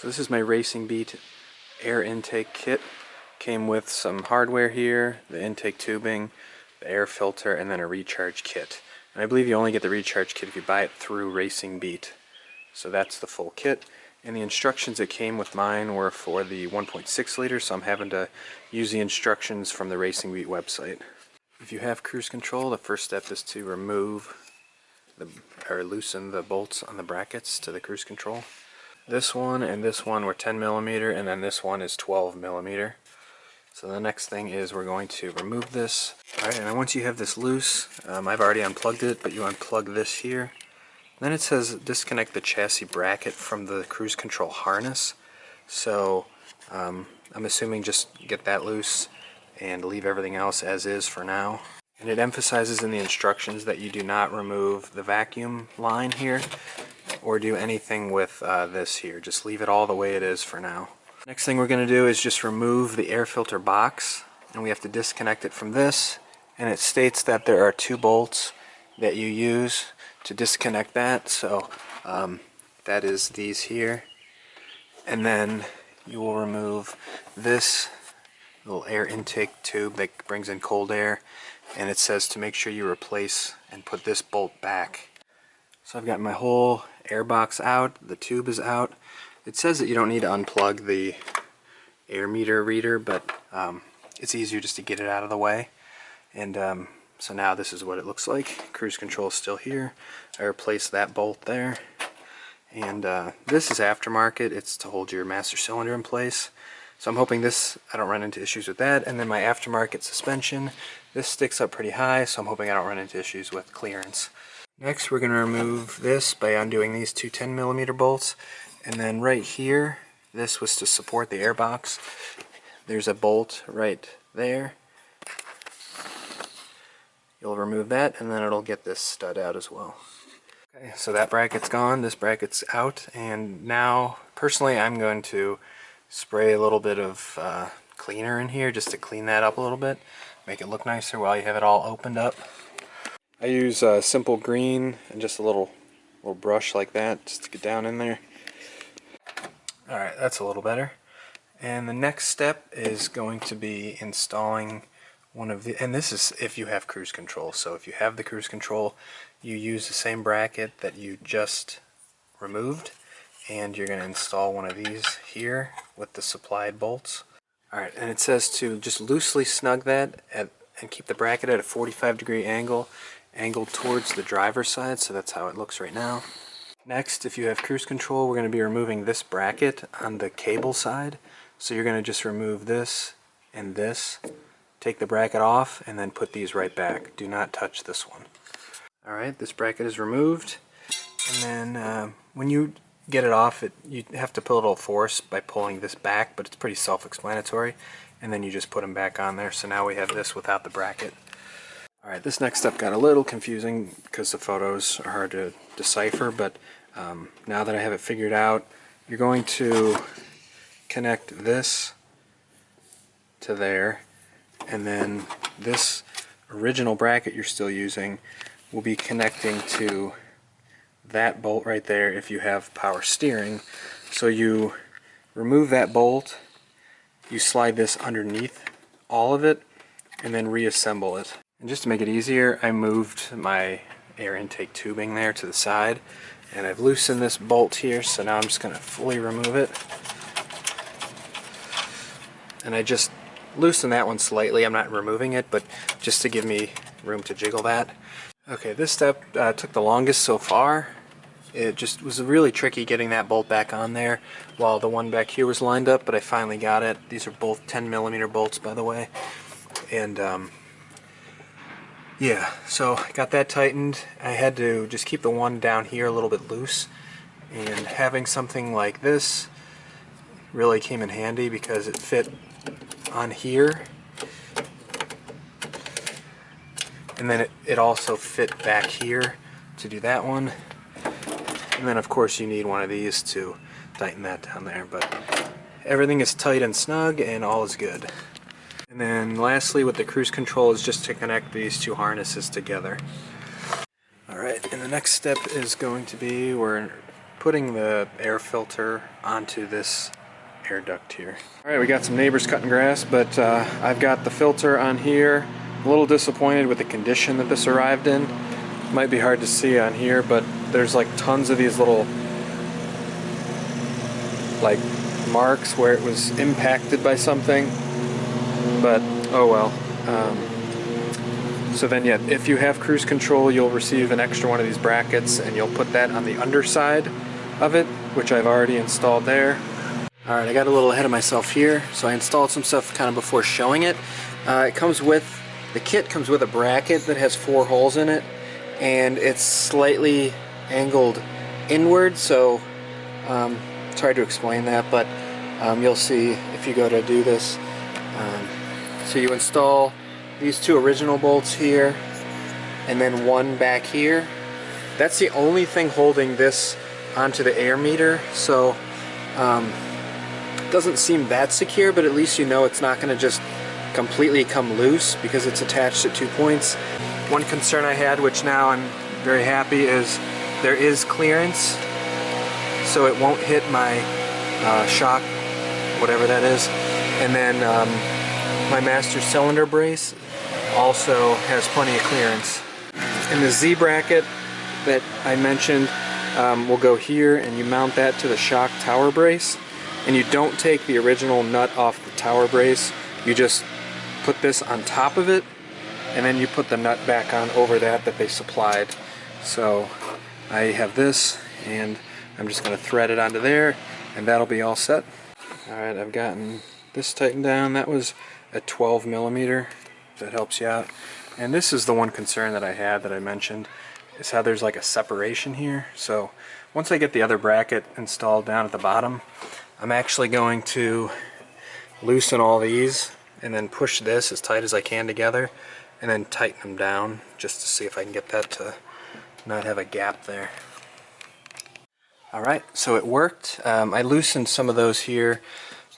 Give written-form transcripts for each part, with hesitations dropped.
So this is my Racing Beat air intake kit. Came with some hardware here, the intake tubing, the air filter, and then a recharge kit. And I believe you only get the recharge kit if you buy it through Racing Beat. So that's the full kit. And the instructions that came with mine were for the 1.6 liter, so I'm having to use the instructions from the Racing Beat website. If you have cruise control, the first step is to remove or loosen the bolts on the brackets to the cruise control. This one and this one were 10 millimeter, and then this one is 12 millimeter. So the next thing is we're going to remove this. Alright, and once you have this loose, I've already unplugged it, but you unplug this here. Then it says disconnect the chassis bracket from the cruise control harness. So I'm assuming just get that loose and leave everything else as is for now. And it emphasizes in the instructions that you do not remove the vacuum line here or do anything with this here. Just leave it all the way it is for now. Next thing we're going to do is just remove the air filter box, and we have to disconnect it from this. And it states that there are 2 bolts that you use to disconnect that. So that is these here. And then you will remove this little air intake tube that brings in cold air, and it says to make sure you replace and put this bolt back. So I've got my whole air box out, the tube is out. It says that you don't need to unplug the air meter reader, but it's easier just to get it out of the way. And so now this is what it looks like. Cruise control is still here. I replaced that bolt there. And this is aftermarket. It's to hold your master cylinder in place. So I'm hoping I don't run into issues with that. And then my aftermarket suspension, this sticks up pretty high, so I'm hoping I don't run into issues with clearance. Next we're going to remove this by undoing these 2 10 millimeter bolts. And then right here, this was to support the air box. There's a bolt right there. You'll remove that, and then it'll get this stud out as well. Okay, so that bracket's gone, this bracket's out, and now personally I'm going to spray a little bit of cleaner in here just to clean that up a little bit, make it look nicer while you have it all opened up. I use simple green and just a little brush like that just to get down in there. Alright, that's a little better. And the next step is going to be installing one of the, and this is if you have cruise control. So if you have the cruise control, you use the same bracket that you just removed, and you're going to install one of these here with the supplied bolts. Alright, and it says to just loosely snug that and keep the bracket at a 45-degree angle, angled towards the driver's side, so that's how it looks right now. Next, if you have cruise control, we're going to be removing this bracket on the cable side. So you're going to just remove this and this, take the bracket off, and then put these right back. Do not touch this one. Alright, this bracket is removed, and then when you get it off, you have to put a little force by pulling this back, but it's pretty self-explanatory, and then you just put them back on there. So now we have this without the bracket. Alright, this next step got a little confusing because the photos are hard to decipher, but now that I have it figured out, you're going to connect this to there, and then this original bracket you're still using will be connecting to that bolt right there if you have power steering. So you remove that bolt, you slide this underneath all of it, and then reassemble it. And just to make it easier, I moved my air intake tubing there to the side, and I've loosened this bolt here, so now I'm just going to fully remove it. And I just loosened that one slightly. I'm not removing it, but just to give me room to jiggle that. Okay, this step took the longest so far. It just was really tricky getting that bolt back on there while the one back here was lined up, but I finally got it. These are both 10 millimeter bolts, by the way. And yeah, so I got that tightened. I had to just keep the one down here a little bit loose, and having something like this really came in handy because it fit on here, and then it also fit back here to do that one, and then of course you need one of these to tighten that down there, but everything is tight and snug and all is good. And then lastly with the cruise control is just to connect these 2 harnesses together. Alright, and the next step is going to be we're putting the air filter onto this air duct here. Alright, we got some neighbors cutting grass, but I've got the filter on here. A little disappointed with the condition that this arrived in. Might be hard to see on here, but there's like tons of these little like marks where it was impacted by something, but oh well. So then yeah, if you have cruise control, you'll receive an extra one of these brackets, and you'll put that on the underside of it, which I've already installed there. Alright, I got a little ahead of myself here, so I installed some stuff kind of before showing it. The kit comes with a bracket that has 4 holes in it, and it's slightly angled inward, so it's hard to explain that, but you'll see if you go to do this. So you install these 2 original bolts here, and then one back here. That's the only thing holding this onto the air meter, so it doesn't seem that secure, but at least you know it's not going to just completely come loose because it's attached at 2 points. One concern I had, which now I'm very happy, is there is clearance, so it won't hit my shock, whatever that is. And then my master cylinder brace also has plenty of clearance. And the Z bracket that I mentioned will go here, and you mount that to the shock tower brace, and you don't take the original nut off the tower brace. You just put this on top of it, and then you put the nut back on over that they supplied. So I have this, and I'm just going to thread it onto there, and that'll be all set. Alright, I've gotten this tightened down. That was a 12 millimeter. That helps you out. And this is the one concern that I had that I mentioned, is how there's like a separation here. So once I get the other bracket installed down at the bottom, I'm actually going to loosen all these and then push this as tight as I can together, and then tighten them down just to see if I can get that to not have a gap there. Alright, so it worked. I loosened some of those here,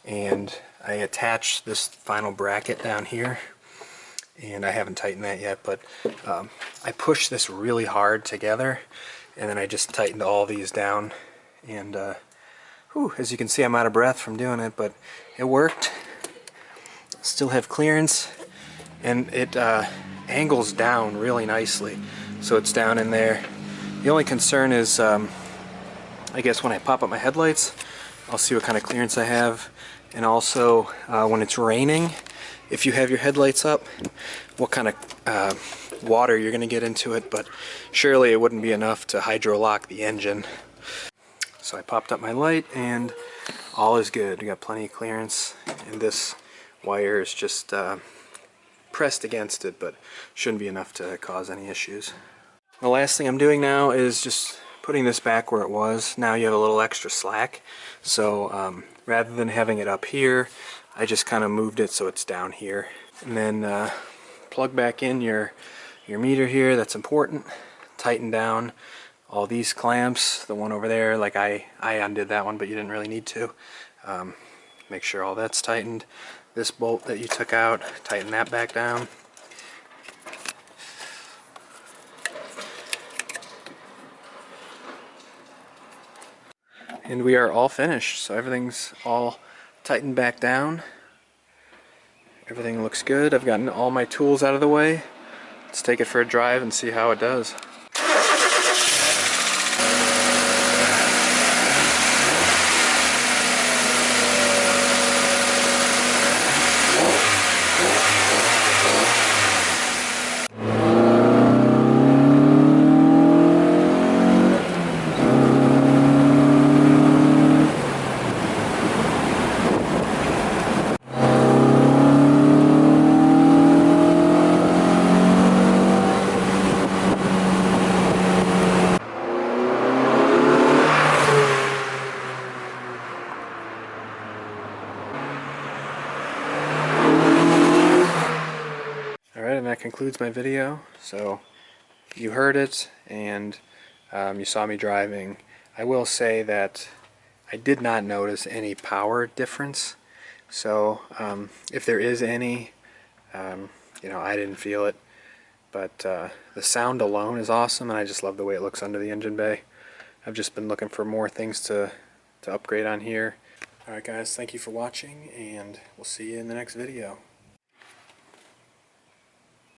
and I attached this final bracket down here, and I haven't tightened that yet, but I pushed this really hard together, and then I just tightened all these down, and as you can see, I'm out of breath from doing it, but it worked. Still have clearance, and it angles down really nicely, so it's down in there. The only concern is I guess when I pop up my headlights, I'll see what kind of clearance I have, and also when it's raining, if you have your headlights up, what kind of water you're going to get into it, but surely it wouldn't be enough to hydro-lock the engine. So I popped up my light, and all is good. We got plenty of clearance, and this wire is just pressed against it, but shouldn't be enough to cause any issues. The last thing I'm doing now is just putting this back where it was. Now you have a little extra slack, so rather than having it up here, I just kind of moved it so it's down here. And then plug back in your meter here. That's important. Tighten down all these clamps. The one over there, like I undid that one, but you didn't really need to. Make sure all that's tightened. This bolt that you took out, tighten that back down. And we are all finished, so everything's all tightened back down. Everything looks good. I've gotten all my tools out of the way. Let's take it for a drive and see how it does. And that concludes my video. So you heard it, and you saw me driving. I will say that I did not notice any power difference, so if there is any, you know, I didn't feel it, but the sound alone is awesome, and I just love the way it looks under the engine bay. I've just been looking for more things to upgrade on here. Alright guys, thank you for watching, and we'll see you in the next video.